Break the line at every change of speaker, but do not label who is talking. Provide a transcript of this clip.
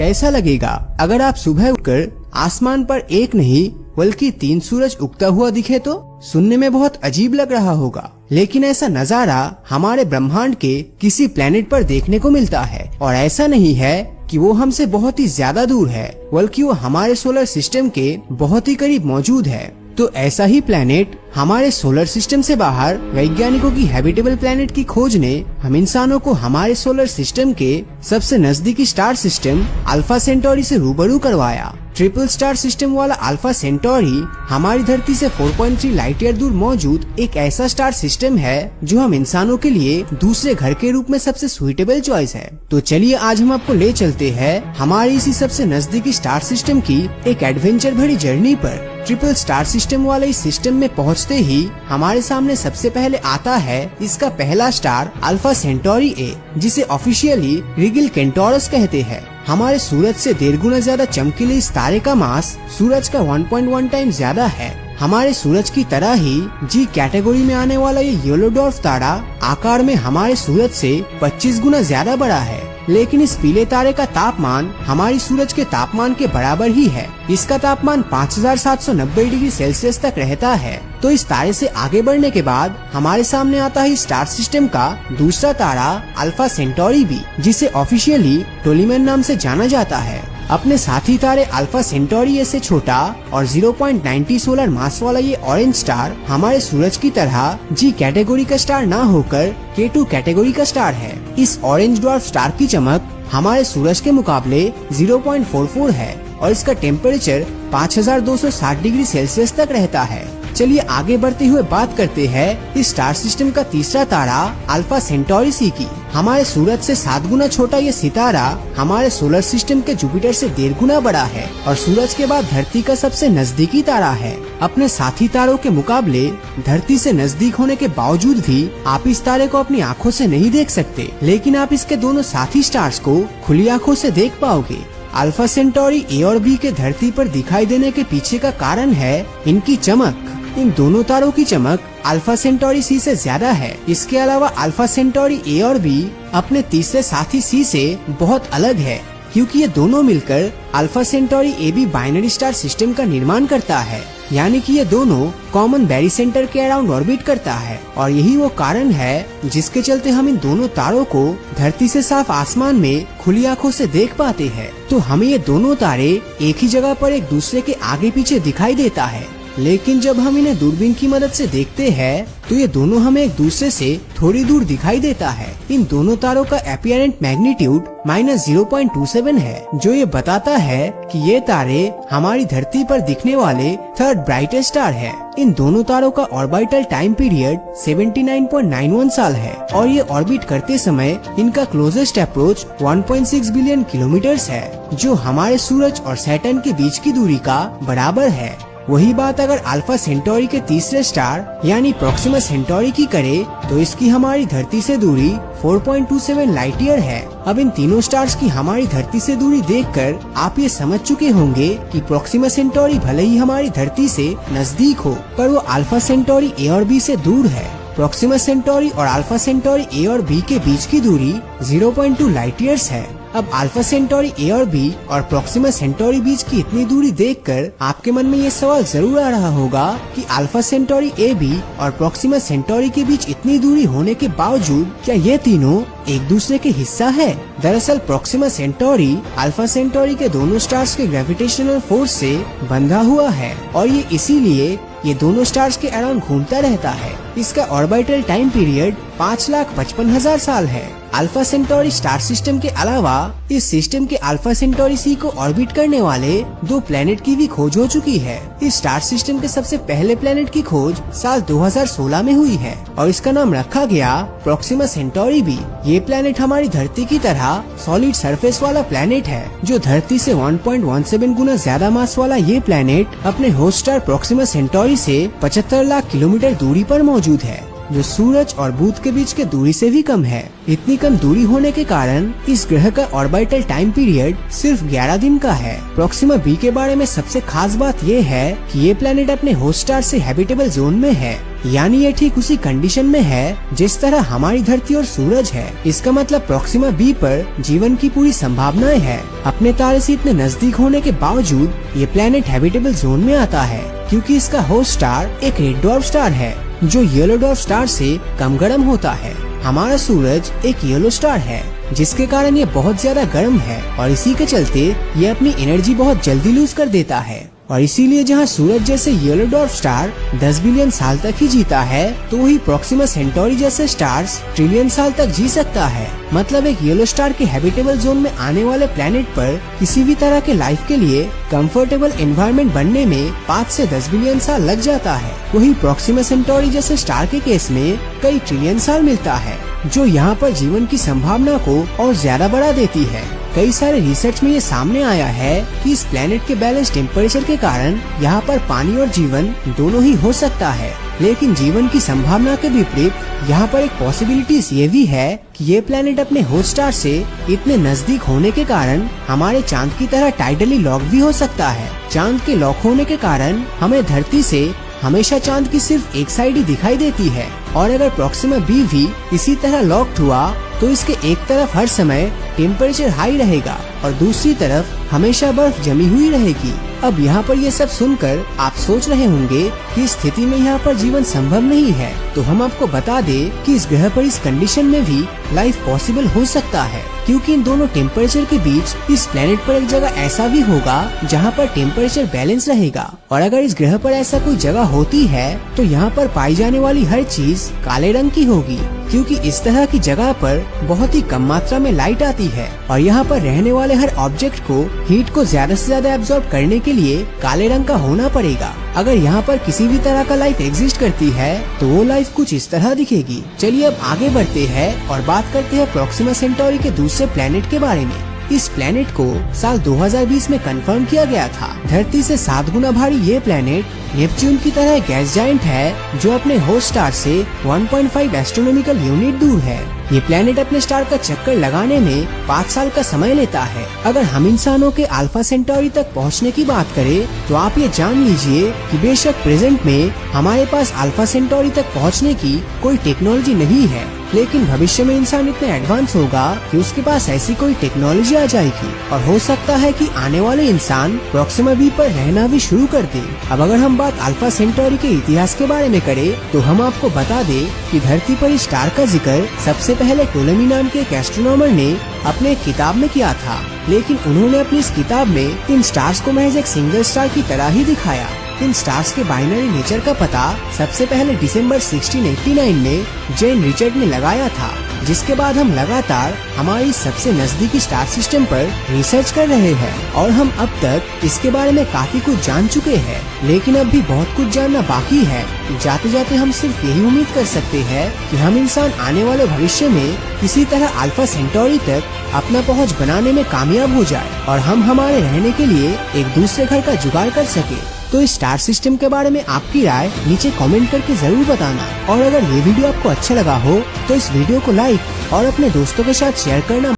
कैसा लगेगा अगर आप सुबह उठकर आसमान पर एक नहीं बल्कि 3 सूरज उगता हुआ दिखे तो? सुनने में बहुत अजीब लग रहा होगा, लेकिन ऐसा नजारा हमारे ब्रह्मांड के किसी प्लेनेट पर देखने को मिलता है। और ऐसा नहीं है कि वो हमसे बहुत ही ज्यादा दूर है, बल्कि वो हमारे सोलर सिस्टम के बहुत ही करीब मौजूद है। तो ऐसा ही प्लेनेट हमारे सोलर सिस्टम से बाहर वैज्ञानिकों की हैबिटेबल प्लेनेट की खोज ने हम इंसानों को हमारे सोलर सिस्टम के सबसे नजदीकी स्टार सिस्टम अल्फा सेंटोरी से रूबरू करवाया। ट्रिपल स्टार सिस्टम वाला अल्फा सेंटोरी हमारी धरती से 4.3 लाइट ईयर दूर मौजूद एक ऐसा स्टार सिस्टम है जो हम इंसानों के लिए दूसरे घर के रूप में सबसे सुइटेबल चॉइस है। तो चलिए आज हम आपको ले चलते हैं हमारी इसी सबसे नजदीकी स्टार सिस्टम की एक एडवेंचर भरी जर्नी पर। ट्रिपल स्टार सिस्टम वाले इस सिस्टम में पहुंचते ही हमारे सामने सबसे पहले आता है इसका पहला स्टार अल्फा सेंटोरी ए, जिसे ऑफिशियली रिगिल केंटोरस कहते हैं। हमारे सूरज से 1.5 गुना ज्यादा चमकीले इस तारे का मास सूरज का 1.1 टाइम ज्यादा है। हमारे सूरज की तरह ही जी कैटेगरी में आने वाला ये येलो डॉर्फ तारा आकार में हमारे सूरज से 25 गुना ज्यादा बड़ा है, लेकिन इस पीले तारे का तापमान हमारी सूरज के तापमान के बराबर ही है। इसका तापमान 5790 डिग्री सेल्सियस तक रहता है। तो इस तारे से आगे बढ़ने के बाद हमारे सामने आता है स्टार सिस्टम का दूसरा तारा अल्फा सेंटोरी बी, जिसे ऑफिशियली टोलीमैन नाम से जाना जाता है। अपने साथी तारे अल्फा सेंटोरी ए से छोटा और 0.90 सोलर मास वाला ये ऑरेंज स्टार हमारे सूरज की तरह जी कैटेगरी का स्टार ना होकर K2 कैटेगरी का स्टार है। इस ऑरेंज ड्वार्फ स्टार की चमक हमारे सूरज के मुकाबले 0.44 है और इसका टेम्परेचर 5260 डिग्री सेल्सियस तक रहता है। चलिए आगे बढ़ते हुए बात करते हैं इस स्टार सिस्टम का तीसरा तारा अल्फा सेंटोरी सी की। हमारे सूरज से 7 गुना छोटा ये सितारा हमारे सोलर सिस्टम के जुपिटर से 1.5 गुना बड़ा है और सूरज के बाद धरती का सबसे नजदीकी तारा है। अपने साथी तारों के मुकाबले धरती से नजदीक होने के बावजूद भी आप इस तारे को अपनी आँखों से नहीं देख सकते, लेकिन आप इसके दोनों साथी स्टार्स को खुली आँखों से देख पाओगे। अल्फा सेंटोरी ए और बी के धरती पर दिखाई देने के पीछे का कारण है इनकी चमक। इन दोनों तारों की चमक अल्फा सेंटोरी सी से ज्यादा है। इसके अलावा अल्फा सेंटोरी ए और बी अपने तीसरे साथी सी से बहुत अलग है, क्योंकि ये दोनों मिलकर Alpha Centauri A B binary star system का निर्माण करता है, यानी कि ये दोनों कॉमन बैरी सेंटर के अराउंड ऑर्बिट करता है। और यही वो कारण है जिसके चलते हम इन दोनों तारों को धरती से साफ आसमान में खुली आंखों से देख पाते हैं। तो हमें ये दोनों तारे एक ही जगह पर एक दूसरे के आगे पीछे दिखाई देता है, लेकिन जब हम इन्हें दूरबीन की मदद से देखते हैं तो ये दोनों हमें एक दूसरे से थोड़ी दूर दिखाई देता है। इन दोनों तारों का एपियरेंट मैग्नीट्यूड -0.27 है, जो ये बताता है कि ये तारे हमारी धरती पर दिखने वाले थर्ड ब्राइटेस्ट स्टार है। इन दोनों तारों का ऑर्बिटल टाइम पीरियड 79.91 साल है और ये ऑर्बिट करते समय इनका क्लोजेस्ट अप्रोच 1.6 बिलियन किलोमीटर्स है, जो हमारे सूरज और सैटर्न के बीच की दूरी का बराबर है। वही बात अगर अल्फा सेंटोरी के तीसरे स्टार यानी प्रोक्सिमा सेंटोरी की करे तो इसकी हमारी धरती से दूरी 4.27 लाइट ईयर है। अब इन तीनों स्टार्स की हमारी धरती से दूरी देखकर आप ये समझ चुके होंगे कि प्रोक्सिमा सेंटोरी भले ही हमारी धरती से नजदीक हो, पर वो अल्फा सेंटोरी ए और बी से दूर है। प्रोक्सिमा सेंटोरी और अल्फा सेंटोरी ए और बी के बीच की दूरी 0.2 लाइट ईयर्स है। अब अल्फा सेंटोरी ए और बी और प्रोक्सिमा सेंटोरी बीच की इतनी दूरी देखकर आपके मन में ये सवाल जरूर आ रहा होगा कि अल्फा सेंटोरी ए बी और प्रोक्सिमा सेंटोरी के बीच इतनी दूरी होने के बावजूद क्या ये तीनों एक दूसरे के हिस्सा है? दरअसल प्रोक्सिमा सेंटोरी अल्फा सेंटोरी के दोनों स्टार्स के ग्रेविटेशनल फोर्स से बंधा हुआ है और ये इसीलिए ये दोनों स्टार्स के अराउंड घूमता रहता है। इसका ऑर्बिटल टाइम पीरियड 5,55,000 साल है। अल्फा सेंटोरी स्टार सिस्टम के अलावा इस सिस्टम के अल्फा सेंटोरी सी को ऑर्बिट करने वाले 2 प्लेनेट की भी खोज हो चुकी है। इस स्टार सिस्टम के सबसे पहले प्लेनेट की खोज साल 2016 में हुई है और इसका नाम रखा गया प्रोक्सिमा सेंटोरी बी। ये प्लेनेट हमारी धरती की तरह सॉलिड सरफेस वाला प्लेनेट है। जो धरती से 1.17 गुना ज्यादा मास वाला ये प्लेनेट अपने होस्ट स्टार प्रोक्सिमा सेंटोरी से 75 लाख किलोमीटर दूरी पर मौजूद है, जो सूरज और बुध के बीच के दूरी से भी कम है। इतनी कम दूरी होने के कारण इस ग्रह का ऑर्बिटल टाइम पीरियड सिर्फ 11 दिन का है। प्रोक्सिमा बी के बारे में सबसे खास बात ये है कि ये प्लेनेट अपने होस्ट स्टार से हैबिटेबल जोन में है। यानी ये ठीक उसी कंडीशन में है जिस तरह हमारी धरती और सूरज है। इसका मतलब प्रोक्सिमा बी पर जीवन की पूरी संभावनाएं है। अपने तारे से इतने नजदीक होने के बावजूद ये प्लेनेट हैबिटेबल जोन में आता है, क्योंकि इसका होस्ट स्टार एक रेड ड्वार्फ स्टार है जो येलो ड्वार्फ स्टार से कम गर्म होता है। हमारा सूरज एक येलो स्टार है, जिसके कारण ये बहुत ज्यादा गर्म है और इसी के चलते ये अपनी एनर्जी बहुत जल्दी लूज कर देता है। और इसीलिए जहाँ सूरज जैसे येलो ड्वार्फ स्टार 10 बिलियन साल तक ही जीता है, तो वही प्रोक्सिमा सेंटोरी जैसे स्टार्स ट्रिलियन साल तक जी सकता है। मतलब एक येलो स्टार के हैबिटेबल जोन में आने वाले प्लेनेट पर किसी भी तरह के लाइफ के लिए कंफर्टेबल एनवायरनमेंट बनने में 5 से 10 बिलियन साल लग जाता है। वही प्रोक्सिमा सेंटोरी जैसे स्टार के केस में कई ट्रिलियन साल मिलता है, जो यहाँ पर जीवन की संभावना को और ज्यादा बढ़ा देती है। कई सारे रिसर्च में ये सामने आया है कि इस प्लेनेट के बैलेंस टेम्परेचर के कारण यहाँ पर पानी और जीवन दोनों ही हो सकता है। लेकिन जीवन की संभावना के विपरीत यहाँ पर एक पॉसिबिलिटीज ये भी है कि ये प्लेनेट अपने होस्ट स्टार से इतने नजदीक होने के कारण हमारे चांद की तरह टाइडली लॉक भी हो सकता है। चांद के लॉक होने के कारण हमें धरती से हमेशा चांद की सिर्फ एक साइड ही दिखाई देती है, और अगर प्रोक्सिमा बी भी इसी तरह लॉक्ड हुआ तो इसके एक तरफ हर समय टेम्परेचर हाई रहेगा और दूसरी तरफ हमेशा बर्फ जमी हुई रहेगी। अब यहाँ पर ये सब सुनकर आप सोच रहे होंगे कि इस स्थिति में यहाँ पर जीवन संभव नहीं है, तो हम आपको बता दें कि इस ग्रह पर इस कंडीशन में भी लाइफ पॉसिबल हो सकता है, क्योंकि इन दोनों टेम्परेचर के बीच इस प्लेनेट पर एक जगह ऐसा भी होगा जहाँ पर टेम्परेचर बैलेंस रहेगा। और अगर इस ग्रह पर ऐसा कोई जगह होती है तो यहाँ पर पाई जाने वाली हर चीज काले रंग की होगी, क्योंकि इस तरह की जगह पर बहुत ही कम मात्रा में लाइट आती है और यहाँ पर रहने वाले हर ऑब्जेक्ट को हीट को ज्यादा से ज्यादा एब्जॉर्ब करने के लिए काले रंग का होना पड़ेगा। अगर यहाँ पर किसी भी तरह का लाइफ एग्जिस्ट करती है तो वो लाइफ कुछ इस तरह दिखेगी। चलिए अब आगे बढ़ते हैं और बात करते हैं प्रोक्सिमा सेंटोरी के दूसरे प्लेनेट के बारे में। इस प्लेनेट को साल 2020 में कंफर्म किया गया था। धरती से 7 गुना भारी ये प्लेनेट नेपच्यून की तरह गैस जायंट है जो अपने होस्ट स्टार से 1.5 एस्ट्रोनॉमिकल यूनिट दूर है। ये प्लेनेट अपने स्टार का चक्कर लगाने में 5 साल का समय लेता है। अगर हम इंसानों के अल्फा सेंटोरी तक पहुंचने की बात करें तो आप ये जान लीजिए कि बेशक प्रेजेंट में हमारे पास अल्फा सेंटोरी तक पहुंचने की कोई टेक्नोलॉजी नहीं है, लेकिन भविष्य में इंसान इतना एडवांस होगा कि उसके पास ऐसी कोई टेक्नोलॉजी आ जाएगी और हो सकता है कि आने वाले इंसान प्रोक्सिमा बी पर रहना भी शुरू कर दे। अब अगर हम बात अल्फा सेंटोरी के इतिहास के बारे में करें तो हम आपको बता दें कि धरती पर इस स्टार का जिक्र सबसे पहले टोलेमी नाम के एक एस्ट्रोनॉमर ने अपने एक किताब में किया था, लेकिन उन्होंने अपनी इस किताब में इन स्टार्स को महज एक सिंगल स्टार की तरह ही दिखाया। इन स्टार्स के बाइनरी नेचर का पता सबसे पहले दिसंबर 1689 में जेन रिचर्ड ने लगाया था, जिसके बाद हम लगातार हमारी सबसे नजदीकी स्टार सिस्टम पर रिसर्च कर रहे हैं और हम अब तक इसके बारे में काफी कुछ जान चुके हैं, लेकिन अब भी बहुत कुछ जानना बाकी है। जाते जाते हम सिर्फ यही उम्मीद कर सकते हैं कि हम इंसान आने वाले भविष्य में किसी तरह अल्फा सेंटोरी तक अपना पहुंच बनाने में कामयाब हो जाए और हम हमारे रहने के लिए एक दूसरे घर का जुगाड़ कर सके। तो इस स्टार सिस्टम के बारे में आपकी राय नीचे कमेंट करके जरूर बताना, और अगर ये वीडियो आपको अच्छा लगा हो तो इस वीडियो को लाइक और अपने दोस्तों के साथ शेयर करना